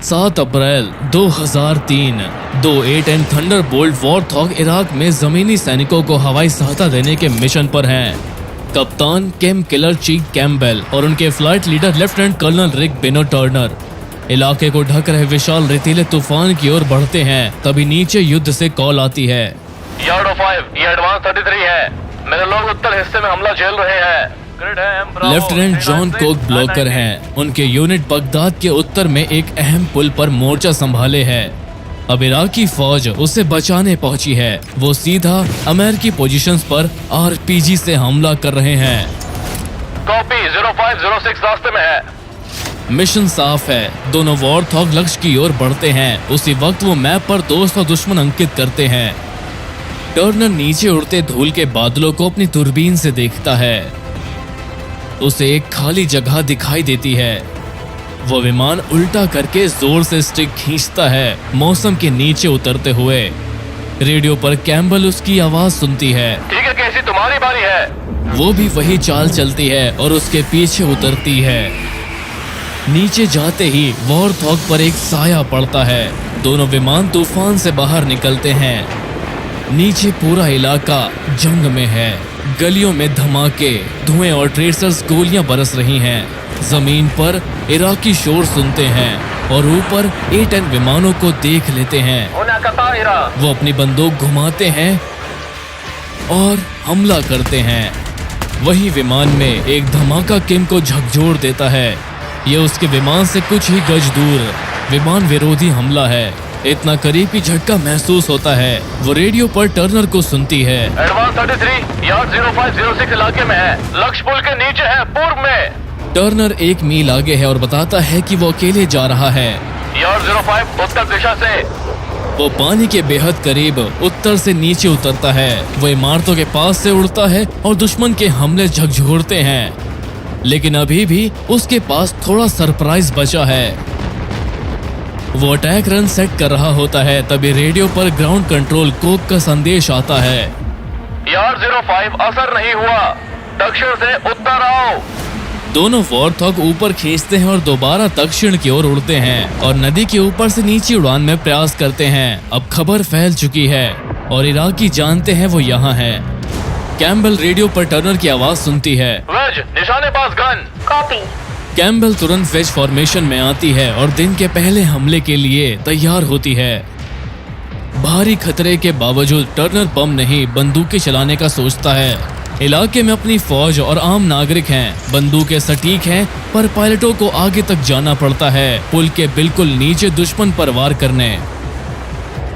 7 अप्रैल 2003 दो A-10 Thunderbolt वॉरथॉग Iraq में जमीनी सैनिकों को हवाई सहायता देने के मिशन पर हैं। कप्तान केम किलर चीक कैम्पबेल और उनके फ्लाइट लीडर लेफ्टिनेंट कर्नल रिक बेनो टर्नर इलाके को ढक रहे विशाल रेतीले तूफान की ओर बढ़ते हैं। तभी नीचे युद्ध से कॉल आती है। यार्डो 5, ये एडवांस 33 है। मेरे लोग उत्तर हिस्से में हमला झेल रहे हैं। लेफ्टिनेंट जॉन कोक ब्लॉकर हैं। उनके यूनिट बगदाद के उत्तर में एक अहम पुल पर मोर्चा संभाले है। अब इराकी फौज उसे बचाने पहुंची है। वो सीधा अमेरिकी पोजीशंस पर RPG से हमला कर रहे हैं। कॉपी 0506 रास्ते में है। मिशन साफ है। दोनों वॉरथॉग लक्ष्य की ओर बढ़ते हैं। उसी वक्त वो मैप पर दोस्त और दुश्मन अंकित करते हैं। टर्नर नीचे उड़ते धूल के बादलों को अपनी दूरबीन से देखता है। उसे एक खाली जगह दिखाई देती है। वो विमान उल्टा करके जोर से स्टिक खींचता है, मौसम के नीचे उतरते हुए। रेडियो पर कैम्पबेल उसकी आवाज सुनती है। ठीक है कैसी, तुम्हारी बारी है। वो भी वही चाल चलती है और उसके पीछे उतरती है। नीचे जाते ही वॉरथॉग पर एक साया पड़ता है। दोनों विमान तूफान से बाहर निकलते हैं। नीचे पूरा इलाका जंग में है। गलियों में धमाके, धुएं और ट्रेसर्स गोलियां बरस रही हैं। जमीन पर इराकी शोर सुनते हैं और ऊपर A-10 विमानों को देख लेते हैं। वो अपनी बंदूक घुमाते हैं और हमला करते हैं। वही विमान में एक धमाका किम को झकझोर देता है। ये उसके विमान से कुछ ही गज दूर विमान विरोधी हमला है। इतना करीब की झटका महसूस होता है। वो रेडियो पर टर्नर को सुनती है। एडवांस 33 यार्ड 0506 इलाके में है। लक्ष्य पुल के नीचे है, पूर्व में। टर्नर 1 मील आगे है और बताता है कि वो अकेले जा रहा है। यार्ड 05 उत्तर दिशा से। वो पानी के बेहद करीब उत्तर से नीचे उतरता है। वो इमारतों के पास से उड़ता है और दुश्मन के हमले झकझोरते हैं। लेकिन अभी भी उसके पास थोड़ा सरप्राइज बचा है। वो अटैक रन सेट कर रहा होता है। तभी रेडियो पर ग्राउंड कंट्रोल कोक का संदेश आता है। यार्ड 05 असर नहीं हुआ, दक्षिण से उत्तर आओ। दोनों वॉरथॉग ऊपर खींचते हैं और दोबारा दक्षिण की ओर उड़ते हैं और नदी के ऊपर से नीचे उड़ान में प्रयास करते हैं। अब खबर फैल चुकी है और इराकी जानते हैं वो यहाँ है। कैम्पबेल रेडियो पर टर्नर की आवाज सुनती है। वेज, निशाने पास गन। कॉपी। कैम्पबेल तुरंत वेज फॉर्मेशन में आती है और दिन के पहले हमले के लिए तैयार होती है। भारी खतरे के बावजूद टर्नर बम नहीं बंदूकें चलाने का सोचता है। इलाके में अपनी फौज और आम नागरिक हैं। बंदूकें सटीक हैं पर पायलटों को आगे तक जाना पड़ता है, पुल के बिल्कुल नीचे दुश्मन पर वार करने।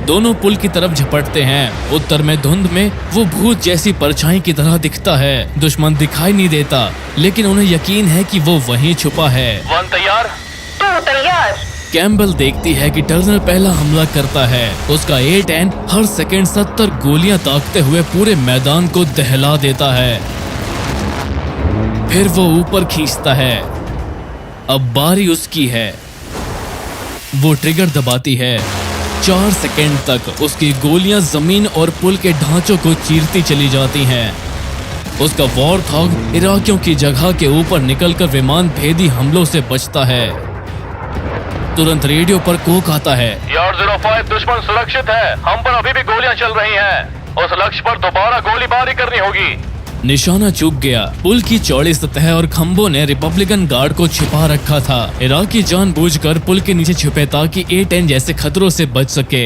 दोनों पुल की तरफ झपटते हैं। उत्तर में धुंध में वो भूत जैसी परछाई की तरह दिखता है। दुश्मन दिखाई नहीं देता लेकिन उन्हें यकीन है कि वो वहीं छुपा है। वन तैयार, टू तैयार। कैम्पबेल देखती है कि टर्नर पहला हमला करता है। उसका A-10 हर सेकंड 70 गोलियां दागते हुए पूरे मैदान को दहला देता है। फिर वो ऊपर खींचता है। अब बारी उसकी है। वो ट्रिगर दबाती है। 4 सेकंड तक उसकी गोलियां जमीन और पुल के ढांचों को चीरती चली जाती हैं। उसका वॉरथॉग इराकियों की जगह के ऊपर निकलकर विमान भेदी हमलों से बचता है। तुरंत रेडियो पर कोक आता है। यार्ड 05 दुश्मन सुरक्षित है। हम पर अभी भी गोलियां चल रही हैं। उस लक्ष्य पर दोबारा गोलीबारी करनी होगी। निशाना चूक गया। पुल की चौड़ी सतह और खंभों ने रिपब्लिकन गार्ड को छिपा रखा था। इराकी जानबूझकर पुल के नीचे छुपे ताकि A-10 जैसे खतरों से बच सके।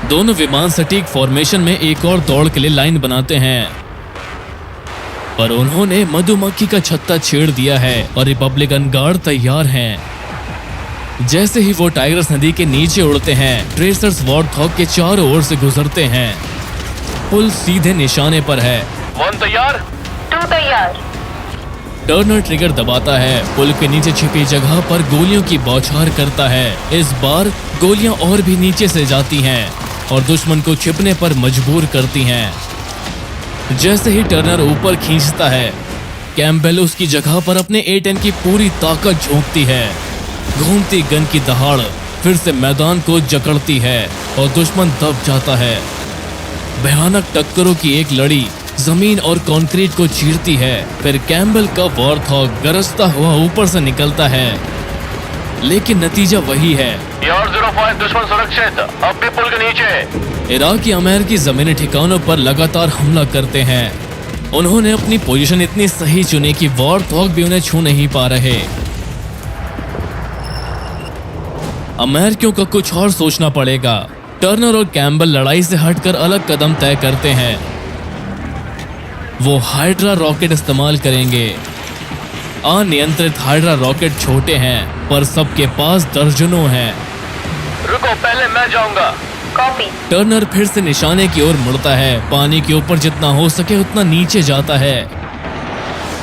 दोनों विमान सटीक फॉर्मेशन में एक और दौड़ के लिए लाइन बनाते हैं पर उन्होंने मधुमक्खी का छत्ता छेड़ दिया है और रिपब्लिकन गार्ड तैयार हैं। जैसे ही वो टाइग्रस नदी के नीचे उड़ते हैं, ट्रेसर्स वॉरथॉग के चारों ओर से गुजरते हैं। पुल सीधे निशाने पर है। वन तैयार, टू तैयार। टर्नर ट्रिगर दबाता है। पुल के नीचे छिपी जगह पर गोलियों की बौछार करता है। इस बार गोलियां और भी नीचे से जाती हैं और दुश्मन को छिपने पर मजबूर करती हैं। जैसे ही टर्नर ऊपर खींचता है, कैम्पबेल उसकी जगह पर अपने A-10 की पूरी ताकत झोंकती है। घूमती गन की दहाड़ फिर से मैदान को जकड़ती है और दुश्मन दब जाता है। भयानक टक्करों की एक लड़ी जमीन और कंक्रीट को चीरती है। फिर कैम्पबेल का वॉरथॉग गरजता हुआ ऊपर से निकलता है। लेकिन नतीजा वही है। यार 05 दुश्मन सुरक्षित, अब भी पुल के नीचे। इराकी अमेरिकी जमीनी ठिकानों पर लगातार हमला करते हैं। उन्होंने अपनी पोजीशन इतनी सही चुनी कि वॉरथॉग भी उन्हें छू नहीं पा रहे। अमेरिकियों को कुछ और सोचना पड़ेगा। टर्नर और कैम्बल लड़ाई से हटकर अलग कदम तय करते हैं। वो हाइड्रा रॉकेट इस्तेमाल करेंगे। अनियंत्रित हाइड्रा रॉकेट छोटे हैं, पर सबके पास दर्जनों हैं। रुको, पहले मैं जाऊंगा। कॉपी। टर्नर फिर से निशाने की ओर मुड़ता है। पानी के ऊपर जितना हो सके उतना नीचे जाता है।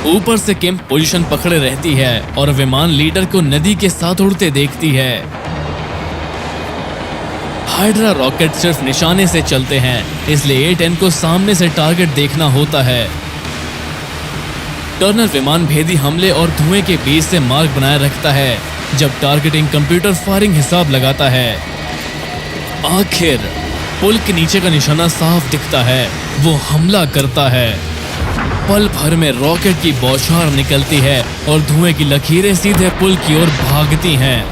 ऊपर से किम पोजीशन पकड़े रहती है और विमान लीडर को नदी के साथ उड़ते देखती है। हाइड्रा रॉकेट सिर्फ निशाने से चलते हैं, इसलिए A-10 को सामने से टारगेट देखना होता है। टर्नर विमान भेदी हमले और धुएं के बीच से मार्ग बनाए रखता है जब टारगेटिंग कंप्यूटर फायरिंग हिसाब लगाता है। आखिर पुल के नीचे का निशाना साफ दिखता है। वो हमला करता है। पल भर में रॉकेट की बौछार निकलती है और धुएं की लकीरें सीधे पुल की ओर भागती हैं।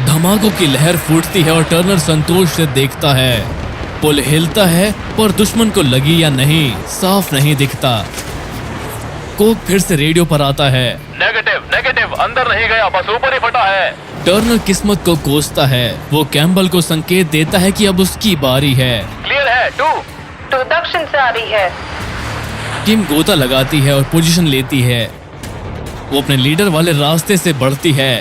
धमाकों की लहर फूटती है और टर्नर संतोष से देखता है। पुल हिलता है, पर दुश्मन को लगी या नहीं साफ नहीं दिखता। कोक फिर से रेडियो पर आता है। नेगेटिव नेगेटिव, अंदर नहीं गया, बस ऊपर ही फटा है। टर्नर किस्मत को कोसता है। वो कैम्बल को संकेत देता है कि अब उसकी बारी है। क्लियर है। टू दक्षिण से आ रही है। किम गोता लगाती है और पोजीशन लेती है। वो अपने लीडर वाले रास्ते से बढ़ती है,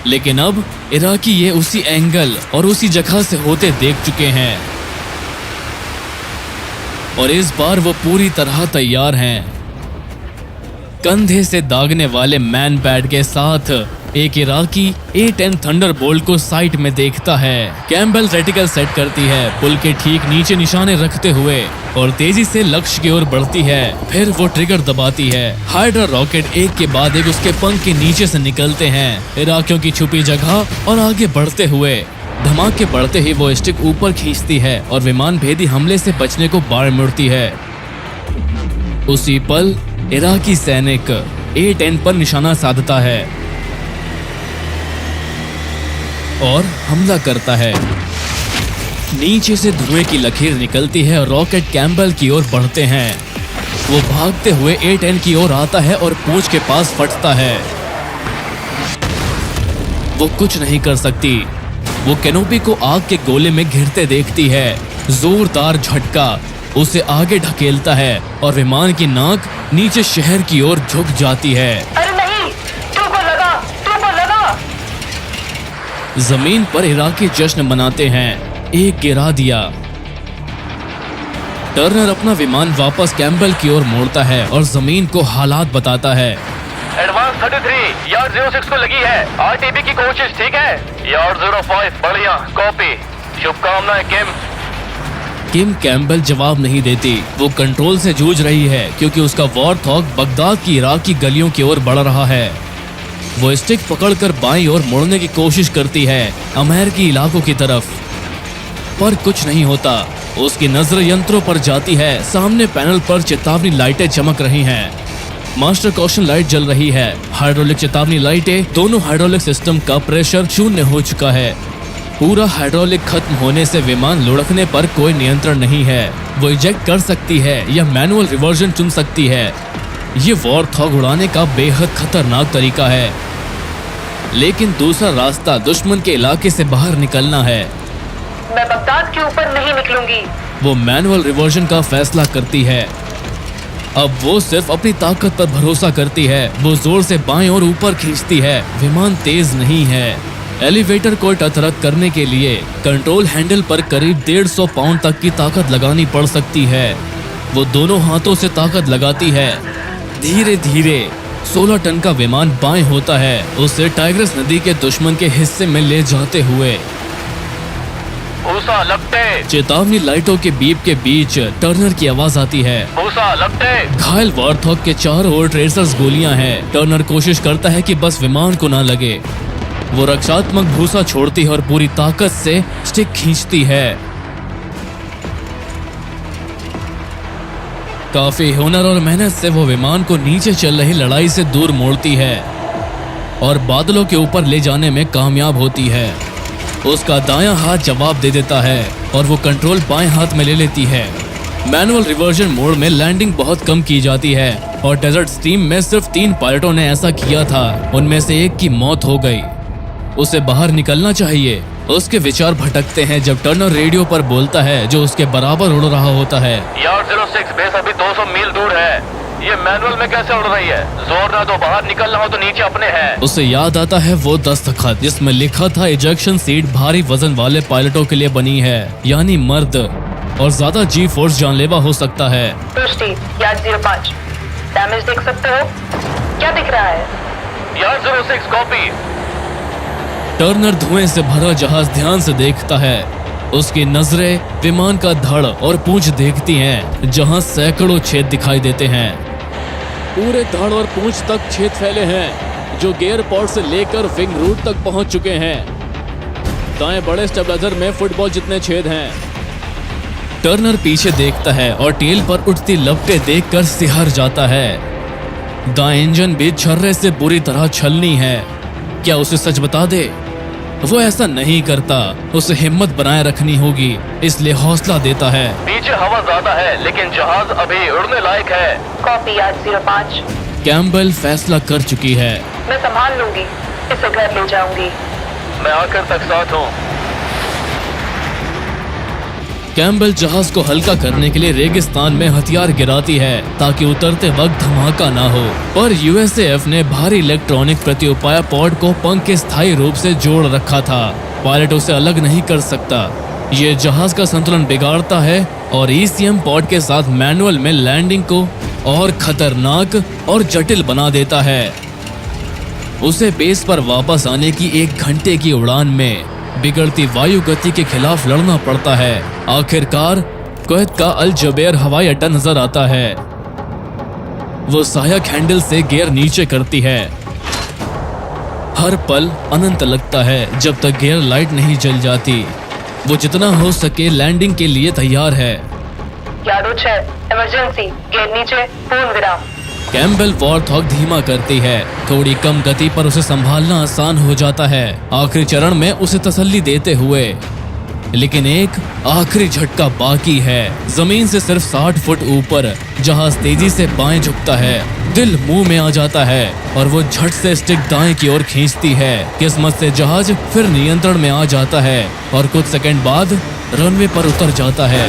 लेकिन अब इराकी ये उसी एंगल और उसी जगह से होते देख चुके हैं और इस बार वो पूरी तरह तैयार हैं। कंधे से दागने वाले मैन पैड के साथ एक इराकी A-10 थंडरबोल्ट को साइट में देखता है। कैम्बल रेटिकल सेट करती है, पुल के ठीक नीचे निशाने रखते हुए, और तेजी से लक्ष्य की ओर बढ़ती है। फिर वो ट्रिगर दबाती है। हाइड्रा रॉकेट एक के बाद एक उसके पंख के नीचे से निकलते हैं, इराकियों की छुपी जगह और आगे बढ़ते हुए। धमाके बढ़ते ही वो स्टिक ऊपर खींचती है और विमान भेदी हमले से बचने को बाढ़ मुड़ती है। उसी पल इराकी सैनिक A-10 पर निशाना साधता है और हमला करता है। नीचे से धुएं की लकीर निकलती है और रॉकेट कैम्बल की ओर बढ़ते हैं। वो भागते हुए A-10 की ओर आता है और पूंछ के पास फटता है। वो कुछ नहीं कर सकती। वो कैनोपी को आग के गोले में घिरते देखती है। जोरदार झटका उसे आगे ढकेलता है और विमान की नाक नीचे शहर की ओर झुक जाती है। अरे नहीं, तुमको लगा। जमीन पर इराकी जश्न मनाते हैं। एक गिरा दिया। टर्नर अपना विमान वापस कैम्बल की ओर मोड़ता है और जमीन को हालात बताता है। एडवांस 33 यार्ड 06 को लगी है। RTB की कोशिश ठीक है। यार्ड 05 बढ़िया, कॉपी। शुभकामनाएं किम कैम्बल जवाब नहीं देती। वो कंट्रोल से जूझ रही है क्योंकि उसका वॉरथॉग बगदाद की इराकी गलियों की ओर बढ़ रहा है। वो स्टिक पकड़कर बाईं ओर मुड़ने की कोशिश करती है, अमेरिकी इलाकों की तरफ, पर कुछ नहीं होता। उसकी नजर यंत्रों पर जाती है। सामने पैनल पर चेतावनी लाइटें चमक रही हैं। मास्टर कॉशन लाइट जल रही है। हाइड्रोलिक चेतावनी लाइटें। दोनों हाइड्रोलिक सिस्टम का प्रेशर शून्य हो चुका है। पूरा हाइड्रोलिक खत्म होने से विमान लुढ़कने पर कोई नियंत्रण नहीं है। वो इजेक्ट कर सकती है या मैनुअल रिवर्जन चुन सकती है। ये वॉरथॉग उड़ाने का बेहद खतरनाक तरीका है, लेकिन दूसरा रास्ता दुश्मन के इलाके से बाहर निकलना है। मैं बगदाद के ऊपर नहीं निकलूंगी। वो मैनुअल रिवर्जन का फैसला करती है। अब वो सिर्फ अपनी ताकत पर भरोसा करती है। वो जोर से बाएं और ऊपर खींचती है। विमान तेज नहीं है। एलिवेटर को टतरक करने के लिए कंट्रोल हैंडल पर करीब 150 पाउंड तक की ताकत लगानी पड़ सकती है। वो दोनों हाथों से ताकत लगाती है। धीरे धीरे 16 टन का विमान बाएं होता है, उसे टाइग्रिस नदी के दुश्मन के हिस्से में ले जाते हुए। भूसा लगते। चेतावनी लाइटों के बीप के बीच टर्नर की आवाज आती है। भूसा लगते। घायल वॉरथॉग के चारों ओर ट्रेसर्स गोलियां हैं। टर्नर कोशिश करता है कि बस विमान को ना लगे। वो रक्षात्मक भूसा छोड़ती है और पूरी ताकत से स्टिक खींचती है। काफी हुनर और मेहनत से वो विमान को नीचे चल रही लड़ाई से दूर मोड़ती है। और बादलों के ऊपर ले जाने में कामयाब होती है। उसका दायां हाथ जवाब दे देता है और वो कंट्रोल बाएं हाथ में ले लेती है। मैनुअल रिवर्जन मोड में लैंडिंग बहुत कम की जाती है और डेजर्ट स्ट्रीम में सिर्फ 3 पायलटों ने ऐसा किया था। उनमें से एक की मौत हो गई। उसे बाहर निकलना चाहिए। उसके विचार भटकते हैं जब टर्नर रेडियो पर बोलता है जो उसके बराबर उड़ रहा होता है। यार्ड 06 बेस अभी 200 मील दूर है। ये मैनुअल में कैसे उड़ रही है? जोर ना दो, बाहर निकलना हो तो नीचे अपने हैं। उसे याद आता है वो दस्तखत जिसमें लिखा था इजेक्शन सीट भारी वजन वाले पायलटों के लिए बनी है, यानी मर्द, और ज्यादा जी फोर्स जानलेवा हो सकता है। पुष्टि, यार्ड 05। डैमेज देख सकते हो? क्या दिख रहा है? Yard 06 copy. टर्नर धुएं से भरा जहाज ध्यान से देखता है। उसकी नजरें विमान का धड़ और पूंछ देखती हैं, जहां सैकड़ों छेद दिखाई देते हैं। पूरे धड़ और पूंछ तक छेद फैले हैं, जो गियर पॉड से लेकर विंग रूट तक पहुंच चुके हैं। दाएं बड़े स्टेबलाइजर में फुटबॉल जितने छेद हैं। टर्नर पीछे देखता है और टेल पर उठती लपटें देखकर सिहर जाता है। दाएं इंजन भी छर्रे से बुरी तरह छलनी है। क्या उसे सच बता दे? वो ऐसा नहीं करता। उसे हिम्मत बनाए रखनी होगी, इसलिए हौसला देता है। पीछे हवा ज्यादा है लेकिन जहाज अभी उड़ने लायक है। Copy, yard 05। कैम्बेल फैसला कर चुकी है। मैं संभाल लूंगी, इसे घर ले जाऊंगी। मैं आखिर तक साथ हूँ। कैम्बेल जहाज को हल्का करने के लिए रेगिस्तान में हथियार गिराती है ताकि उतरते वक्त धमाका ना हो, पर यूएसएएफ ने भारी इलेक्ट्रॉनिक प्रत्युपाय पॉड को पंख के स्थायी रूप से जोड़ रखा था। पायलट उसे अलग नहीं कर सकता। ये जहाज का संतुलन बिगाड़ता है और ईसीएम पॉड के साथ मैनुअल में लैंडिंग को और खतरनाक और जटिल बना देता है। उसे बेस पर वापस आने की 1 घंटे की उड़ान में बिगड़ती वायु गति के खिलाफ लड़ना पड़ता है। आखिरकार कुवैत का अल जबेर हवाई अड्डा नजर आता है। वो सहायक हैंडल से गियर नीचे करती है। हर पल अनंत लगता है जब तक गियर लाइट नहीं जल जाती। वो जितना हो सके लैंडिंग के लिए तैयार है। यार्ड 06, इमरजेंसी, गियर नीचे, पूर्ण विराम। कैम्बेल वॉरथॉग धीमा करती है। थोड़ी कम गति पर उसे संभालना आसान हो जाता है, आखिरी चरण में उसे तसल्ली देते हुए। लेकिन एक आखिरी झटका बाकी है। जमीन से सिर्फ 60 फुट ऊपर जहाज तेजी से बाएं झुकता है। दिल मुंह में आ जाता है और वो झट से स्टिक दाएं की ओर खींचती है। किस्मत से जहाज फिर नियंत्रण में आ जाता है और कुछ सेकंड बाद रनवे पर उतर जाता है।